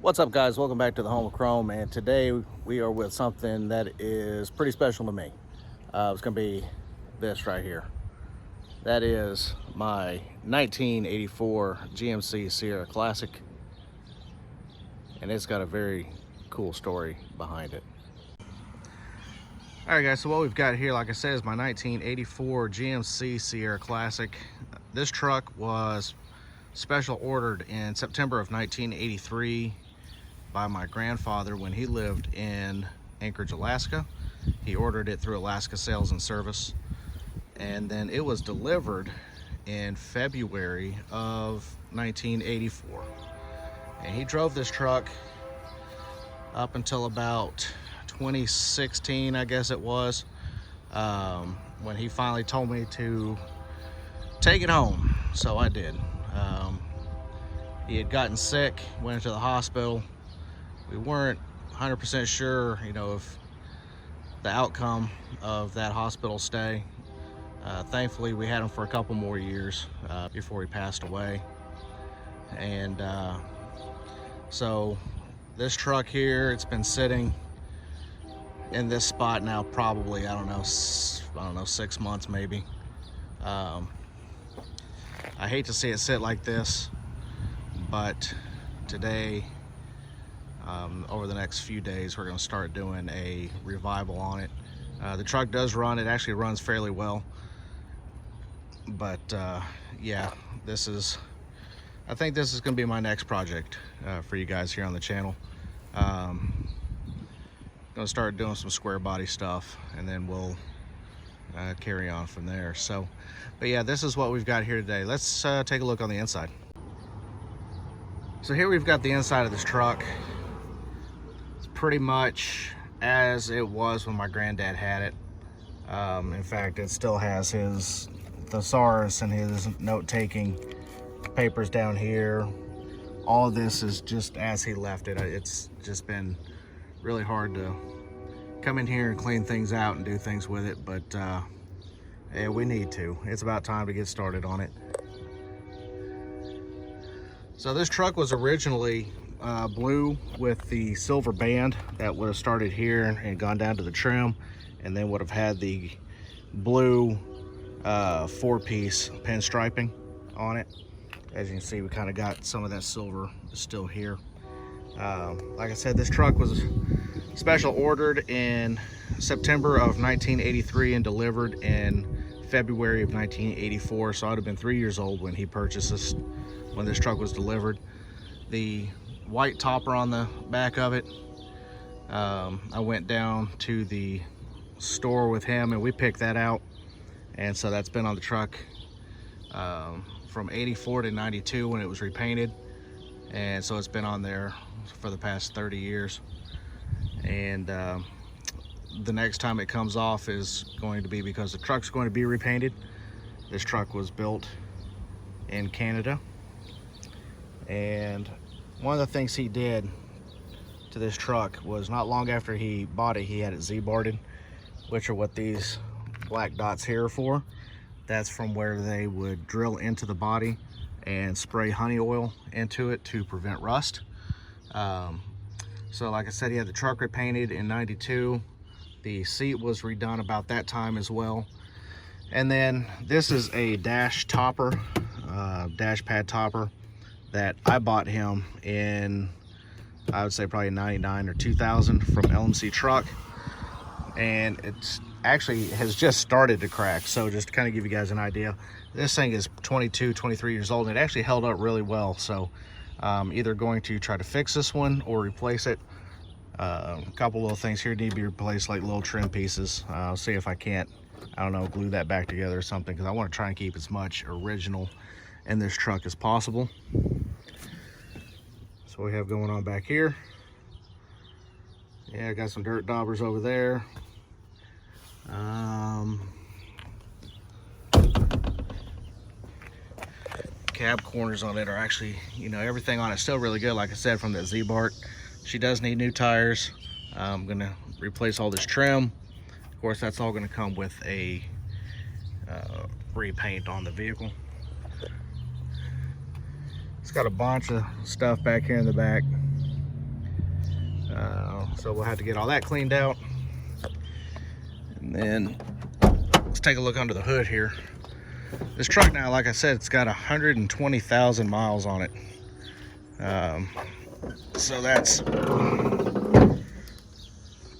What's up, guys? Welcome back to the home of Chrome, and today we are with something that is pretty special to me. It's gonna be this right here. That is my 1984 GMC Sierra Classic, and it's got a very cool story behind it. All right, guys, so what we've got here, like I said, is my 1984 GMC Sierra Classic. This truck was special ordered in September of 1983 by my grandfather when he lived in Anchorage, Alaska. He ordered it through Alaska Sales and Service, and then it was delivered in February of 1984. And he drove this truck up until about 2016, I guess it was, when he finally told me to take it home. So I did. He had gotten sick, went into the hospital. We weren't 100% sure, of the outcome of that hospital stay. Thankfully, we had him for a couple more years before he passed away. And so this truck here, it's been sitting in this spot now probably, I don't know, 6 months maybe. I hate to see it sit like this, but today, over the next few days, we're going to start doing a revival on it. The truck does run. It actually runs fairly well. But yeah, I think this is going to be my next project for you guys here on the channel. Going to start doing some Squarebody stuff, and then we'll carry on from there. So, but yeah, this is what we've got here today. Let's take a look on the inside. So here we've got the inside of this truck. It's pretty much as it was when my granddad had it. In fact, it still has his thesaurus and his note-taking papers down here. All of this is just as he left it. It's just been really hard to come in here and clean things out and do things with it, but yeah, we need to. It's about time to get started on it. So this truck was originally blue with the silver band that would have started here and gone down to the trim, and then would have had the blue 4-piece pinstriping on it. As you can see, we kind of got some of that silver still here. Like I said, this truck was special ordered in September of 1983 and delivered in February of 1984. So I'd have been 3 years old when he purchased this, when this truck was delivered. The white topper on the back of it, I went down to the store with him and we picked that out, and so that's been on the truck from 84 to 92 when it was repainted, and so it's been on there for the past 30 years. And the next time it comes off is going to be, because the truck's going to be repainted. This truck was built in Canada, and one of the things he did to this truck was, not long after he bought it, he had it Z-barded, which are what these black dots here are for. That's from where they would drill into the body and spray honey oil into it to prevent rust. So like I said, he had the truck repainted in 92. The seat was redone about that time as well. And then this is a dash topper, dash pad topper that I bought him in, I would say probably 99 or 2000 from LMC Truck. And it's actually has just started to crack. So just to kind of give you guys an idea, this thing is 22, 23 years old, and it actually held up really well. So either going to try to fix this one or replace it. A couple little things here need to be replaced, like little trim pieces. I'll see if I can't, I don't know, glue that back together or something, because I want to try and keep as much original in this truck as possible. So what we have going on back here, yeah, I got some dirt daubers over there. Cab corners on it are actually, everything on it's still really good, like I said, from that Z-Bart. She does need new tires. I'm gonna replace all this trim. Of course, that's all gonna come with a repaint on the vehicle. It's got a bunch of stuff back here in the back. So we'll have to get all that cleaned out. And then let's take a look under the hood here. This truck now, like I said, it's got 120,000 miles on it. So that's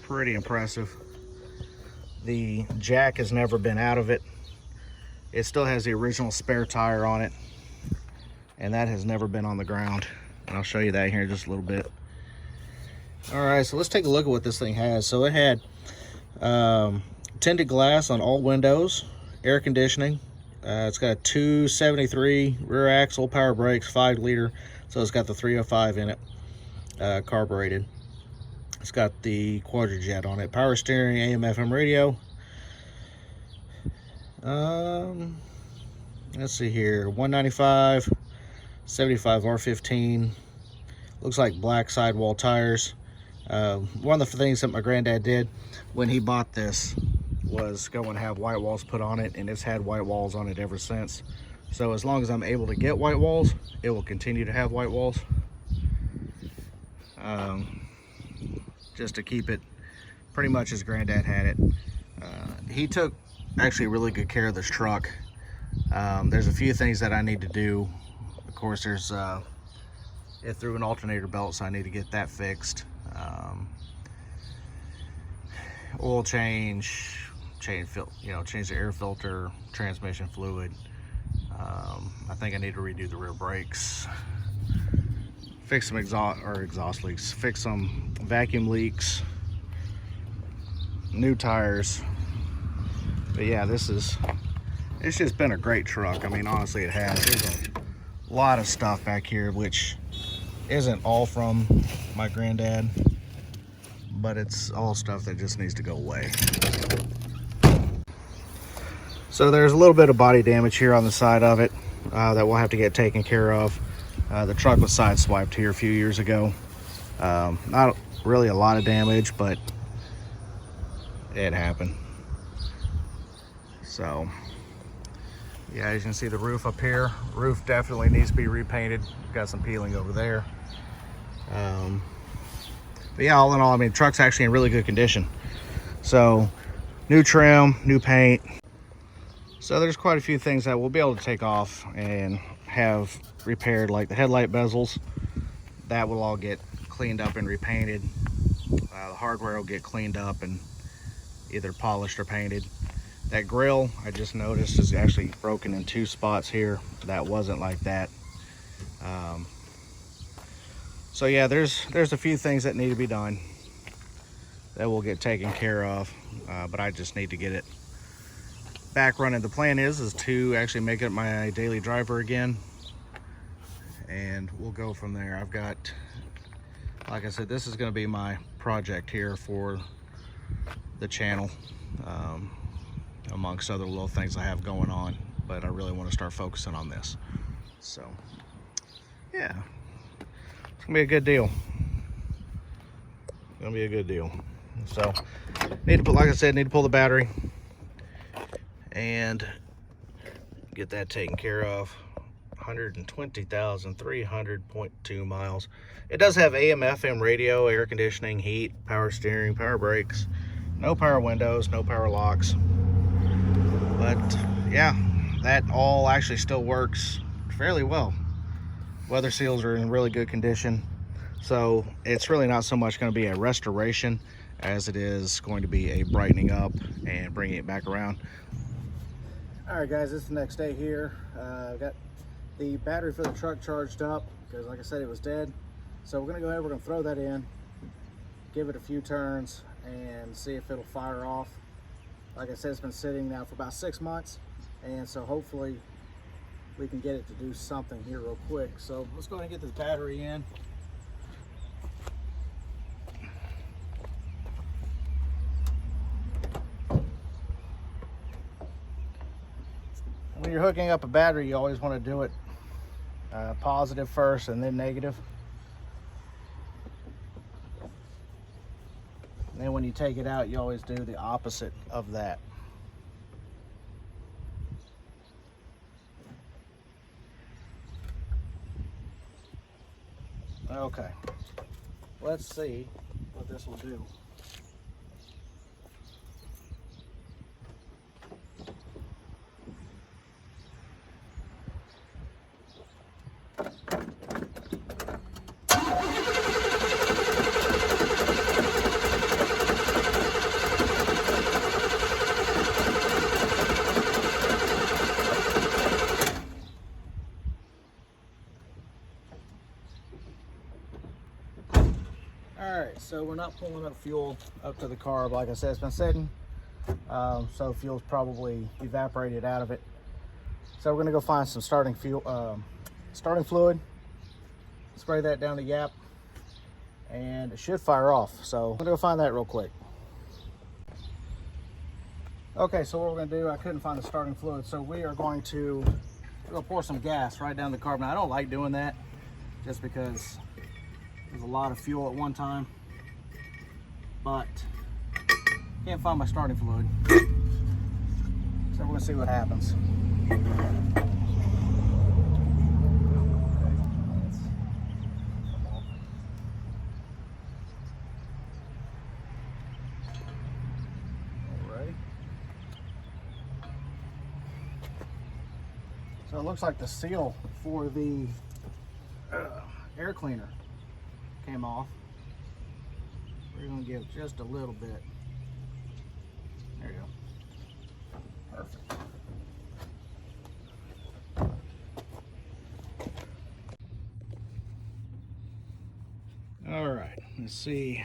pretty impressive. The jack has never been out of it. It still has the original spare tire on it, and that has never been on the ground. And I'll show you that here in just a little bit. All right, so let's take a look at what this thing has. So it had tinted glass on all windows, air conditioning. It's got a 273 rear axle, power brakes, 5 liter. So it's got the 305 in it, carbureted. It's got the quadrijet on it, power steering, AM, FM radio. Let's see here, 195, 75 R15. Looks like black sidewall tires. One of the things that my granddad did when he bought this was go and have white walls put on it, and it's had white walls on it ever since. So as long as I'm able to get white walls, it will continue to have white walls. Just to keep it pretty much as granddad had it. He took actually really good care of this truck. There's a few things that I need to do. Of course, there's it threw an alternator belt, so I need to get that fixed. Oil change, change the air filter, transmission fluid. I think I need to redo the rear brakes, fix some exhaust leaks, fix some vacuum leaks, new tires. But yeah, it's just been a great truck. I mean, honestly, it has. There's a lot of stuff back here which isn't all from my granddad, but it's all stuff that just needs to go away. So there's a little bit of body damage here on the side of it that we'll have to get taken care of. The truck was sideswiped here a few years ago. Not really a lot of damage, but it happened. So yeah, as you can see, the roof up here, roof definitely needs to be repainted. Got some peeling over there. But yeah, all in all, I mean, the truck's actually in really good condition. So new trim, new paint. So there's quite a few things that we'll be able to take off and have repaired, like the headlight bezels. That will all get cleaned up and repainted. The hardware will get cleaned up and either polished or painted. That grill, I just noticed, is actually broken in 2 spots here. That wasn't like that. So yeah, there's a few things that need to be done that will get taken care of, but I just need to get it back running. The plan is to actually make it my daily driver again, and we'll go from there. I've got, like I said, this is going to be my project here for the channel, amongst other little things I have going on, but I really want to start focusing on this. So yeah, it's gonna be a good deal. It's gonna be a good deal. So need to put, like I said, need to pull the battery and get that taken care of. 120,300.2 miles. It does have AM, FM radio, air conditioning, heat, power steering, power brakes, no power windows, no power locks. But yeah, that all actually still works fairly well. Weather seals are in really good condition. So it's really not so much going to be a restoration as it is going to be a brightening up and bringing it back around. All right, guys, this is the next day here. I've got the battery for the truck charged up because, like I said, it was dead. So we're gonna go ahead, we're gonna throw that in, give it a few turns and see if it'll fire off. Like I said, it's been sitting now for about 6 months, and so hopefully we can get it to do something here real quick. So let's go ahead and get this battery in. When you're hooking up a battery, you always want to do it positive first and then negative. And then when you take it out, you always do the opposite of that. Okay, let's see this will do. Alright, so we're not pulling up fuel up to the carb. Like I said, it's been sitting, so fuel's probably evaporated out of it. So we're gonna go find some starting fluid, spray that down the gap, and it should fire off. So I'm gonna go find that real quick. Okay, so what we're gonna do, I couldn't find the starting fluid, so we are going to pour some gas right down the carb. Now, I don't like doing that just because there's a lot of fuel at one time, but can't find my starting fluid. So we're gonna see what happens. Alrighty. So it looks like the seal for the air cleaner came off. We're gonna give just a little bit. There you go. Perfect. All right, let's see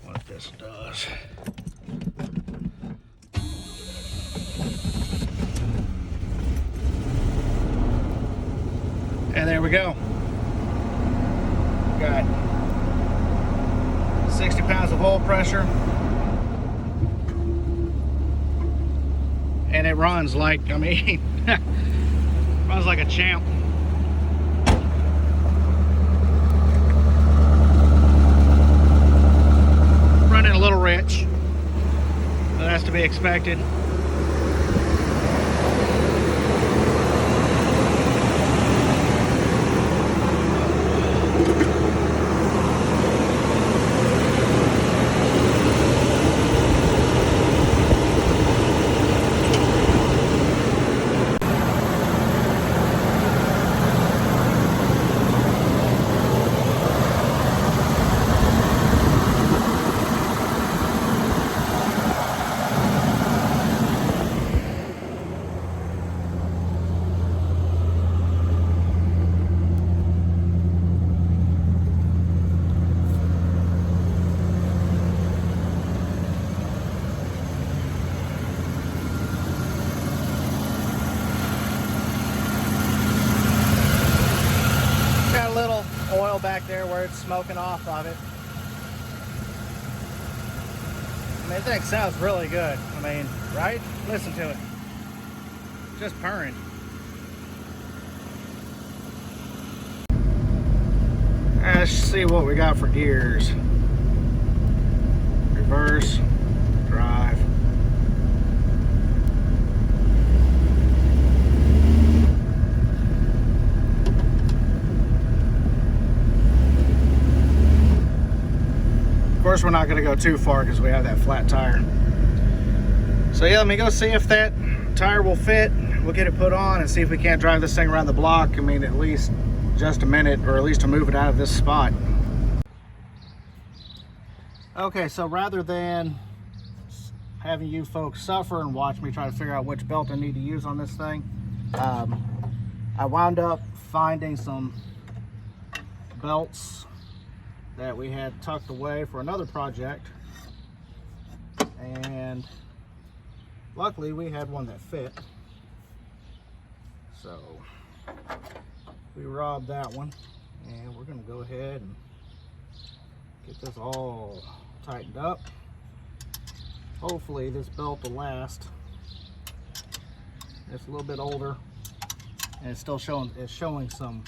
what this does. And there we go. Got 60 pounds of oil pressure, and it runs like, I mean, runs like a champ. Running a little rich, but that's to be expected. Oil back there where it's smoking off of it. I mean, that thing sounds really good. I mean, right? Listen to it. Just purring. Let's see what we got for gears. Reverse, drive. Of course, we're not going to go too far because we have that flat tire. So yeah, let me go see if that tire will fit. We'll get it put on and see if we can't drive this thing around the block. I mean, at least just a minute, or at least to move it out of this spot. Okay, so rather than having you folks suffer and watch me try to figure out which belt I need to use on this thing, I wound up finding some belts that we had tucked away for another project, and luckily we had one that fit, so we robbed that one, and we're going to go ahead and get this all tightened up. Hopefully this belt will last. It's a little bit older, and it's still showing some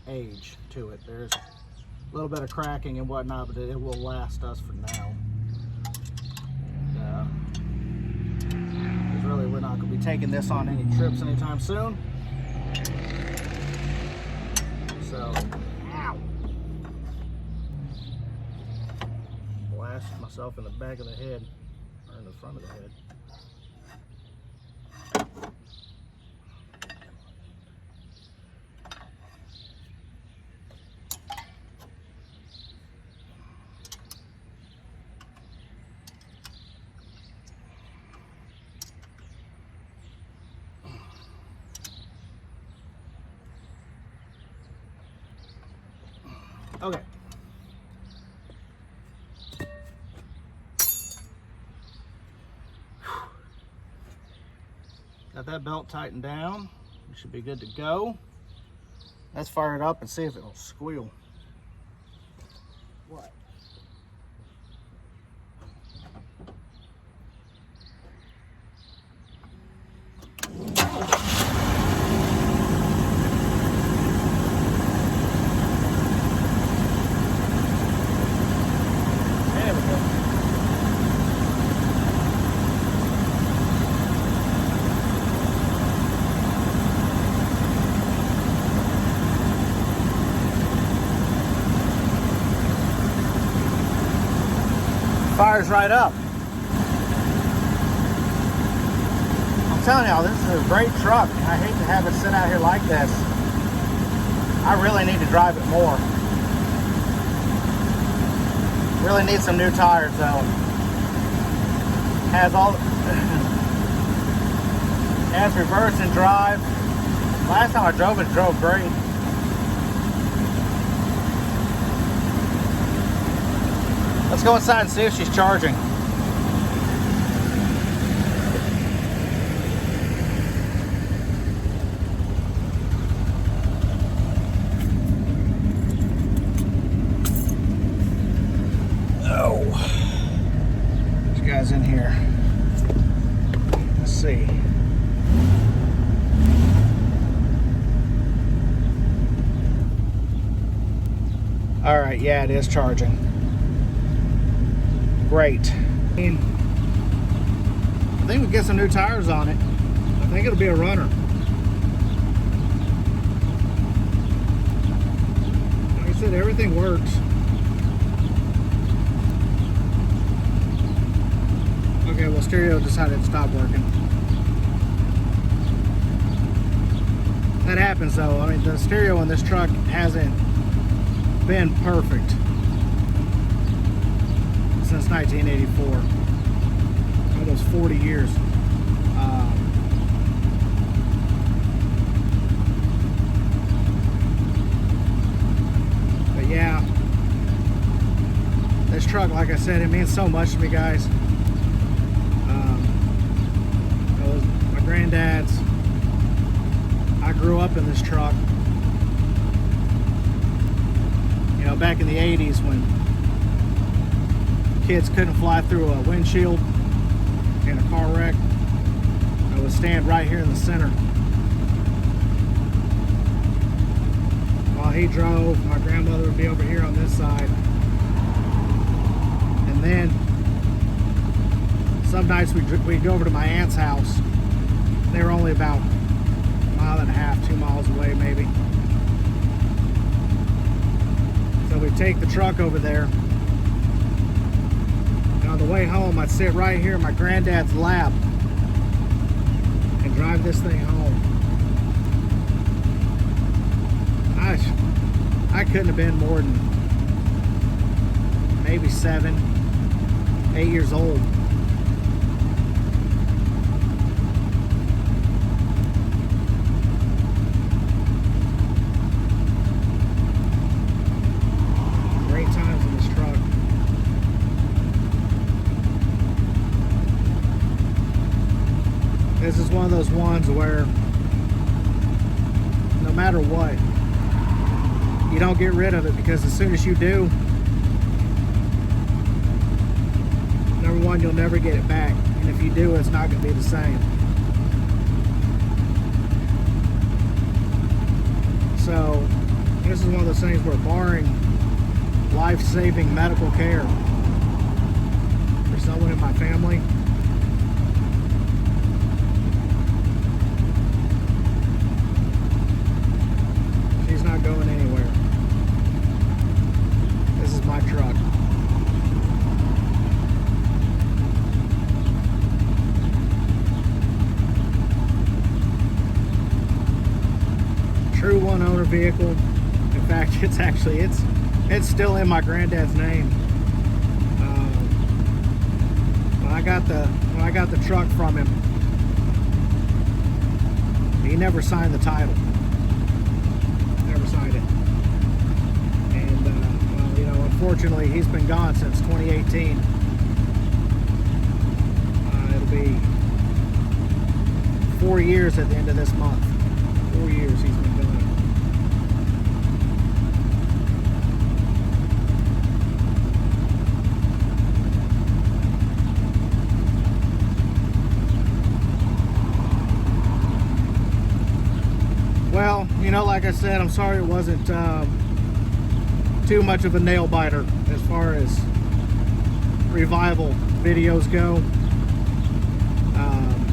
age to it. There's a little bit of cracking and whatnot, but it will last us for now. And, really, we're not going to be taking this on any trips anytime soon. So, ow. blasted myself in the back of the head, or in the front of the head. Okay. Got that belt tightened down. We should be good to go. Let's fire it up and see if it'll squeal. What? There we go. Fires right up. I'm telling y'all, this is a great truck. I hate to have it sit out here like this. I really need to drive it more. Really need some new tires though. Has all has reverse and drive. Last time I drove it drove great. Let's go inside and see if she's charging. Oh, this guy's in here. Let's see. All right, yeah, it is charging. Great. I think we get some new tires on it. I think it'll be a runner. Like I said, everything works. Okay, well, stereo decided to stop working. That happens though. I mean, the stereo in this truck hasn't been perfect since 1984, almost 40 years. But yeah, this truck, like I said, it means so much to me, guys. It was my granddad's. I grew up in this truck. You know, back in the 80s when kids couldn't fly through a windshield in a car wreck, I would stand right here in the center while he drove. My grandmother would be over here on this side, and then some nights we'd go over to my aunt's house. They were only about a mile and a half, 2 miles away maybe. So we'd take the truck over there. On the way home, I'd sit right here in my granddad's lap and drive this thing home. I couldn't have been more than maybe 7, 8 years old. Great times in this truck. This is one of those ones where no matter what, you don't get rid of it, because as soon as you do, number one, you'll never get it back. And if you do, it's not going to be the same. So this is one of those things where, barring life-saving medical care for someone in my family, she's not going anywhere. This is my truck. one owner vehicle. In fact, it's still in my granddad's name. When I got the truck from him, he never signed the title. Never signed it. And well, you know, unfortunately, he's been gone since 2018. It'll be 4 years at the end of this month. 4 years he's been gone. Well, you know, like I said, I'm sorry it wasn't too much of a nail biter as far as revival videos go.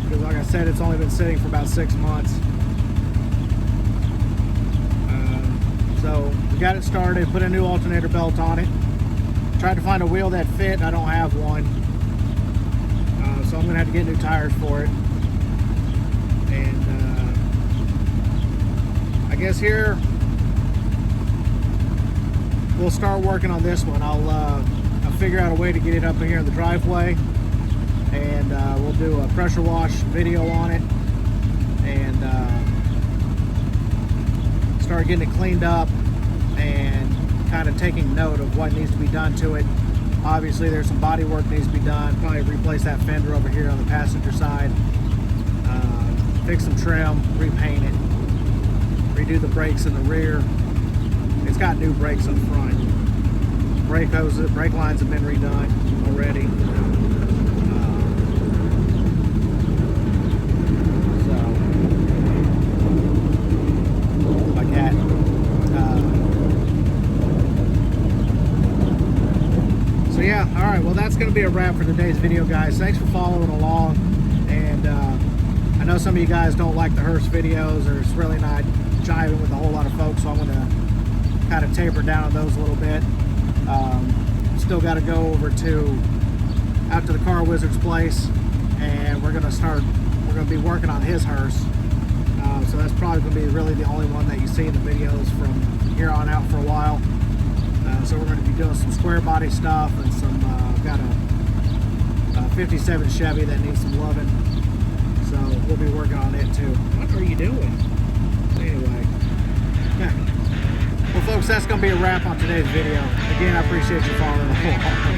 Because like I said, it's only been sitting for about 6 months. So we got it started, put a new alternator belt on it. Tried to find a wheel that fit. I don't have one. So I'm going to have to get new tires for it. And I guess here we'll start working on this one. I'll figure out a way to get it up in here in the driveway, and we'll do a pressure wash video on it and start getting it cleaned up and kind of taking note of what needs to be done to it. Obviously there's some body work needs to be done. Probably replace that fender over here on the passenger side, fix some trim, repaint it, redo the brakes in the rear. It's got new brakes up front. Brake hoses, brake lines have been redone already. My cat. So yeah, all right. Well, that's going to be a wrap for today's video, guys. Thanks for following along. And I know some of you guys don't like the hearse videos, or it's really not jiving with a whole lot of folks, so I'm going to kind of taper down on those a little bit. Still got to go over out to the Car Wizard's place, and we're going to be working on his hearse. So that's probably going to be really the only one that you see in the videos from here on out for a while. So we're going to be doing some square body stuff, and some got a 57 Chevy that needs some loving. So we'll be working on it too. What are you doing? Anyway. Yeah. Well, folks, that's going to be a wrap on today's video. Again, I appreciate you following along.